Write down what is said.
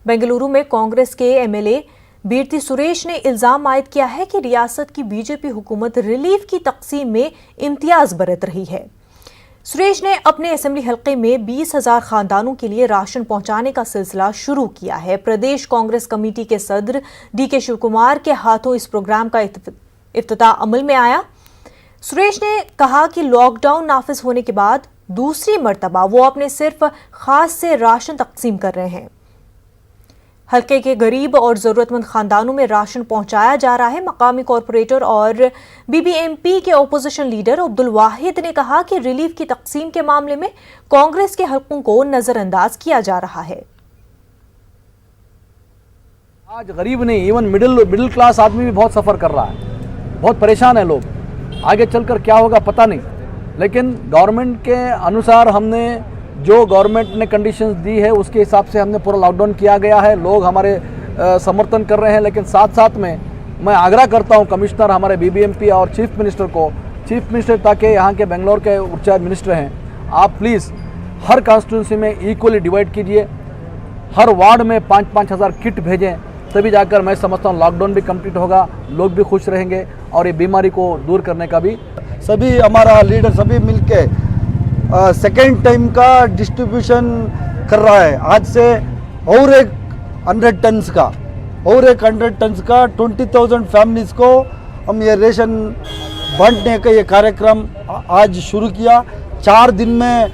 बेंगलुरु में कांग्रेस के एमएलए बीरती सुरेश ने इल्जाम आयद किया है कि रियासत की बीजेपी हुकूमत रिलीफ की तकसीम में इम्तियाज बरत रही है। सुरेश ने अपने असेंबली हलके में 20,000 खानदानों के लिए राशन पहुंचाने का सिलसिला शुरू किया है। प्रदेश कांग्रेस कमेटी के सदर डीके शिव कुमार के हाथों इस प्रोग्राम का इफ्तिताह अमल में आया। सुरेश ने कहा कि लॉकडाउन नाफिज होने के बाद दूसरी मर्तबा वो अपने सिर्फ खास से राशन तकसीम कर रहे हैं। हल्के के गरीब और जरूरतमंद खानदानों में राशन पहुंचाया जा रहा है। मकामी कॉरपोरेटर और बीबीएमपी के ओपोजिशन लीडर अब्दुल वाहिद ने कहा कि रिलीफ की तकसीम के मामले में कांग्रेस के हलकों को नजरअंदाज किया जा रहा है। आज गरीब नहीं, इवन मिडिल क्लास आदमी भी बहुत सफर कर रहा है, बहुत परेशान है लोग। आगे चलकर क्या होगा पता नहीं, लेकिन गवर्नमेंट के अनुसार हमने जो गवर्नमेंट ने कंडीशंस दी है उसके हिसाब से हमने पूरा लॉकडाउन किया गया है। लोग हमारे समर्थन कर रहे हैं, लेकिन साथ साथ में मैं आग्रह करता हूं कमिश्नर हमारे बीबीएमपी और चीफ मिनिस्टर ताकि यहाँ के बेंगलोर के इंचार्ज मिनिस्टर हैं, आप प्लीज़ हर कॉन्स्टिट्यूंसी में इक्वली डिवाइड कीजिए, हर वार्ड में 5-5 हज़ार किट भेजें, तभी जाकर मैं समझता हूँ लॉकडाउन भी कंप्लीट होगा, लोग भी खुश रहेंगे और ये बीमारी को दूर करने का भी सभी हमारा लीडर सभी मिलके सेकेंड टाइम का डिस्ट्रीब्यूशन कर रहा है। आज से और एक 100 टन्स का 20,000 फैमिलीज़ को हम ये रेशन बांटने का ये कार्यक्रम आज शुरू किया। 4 दिन में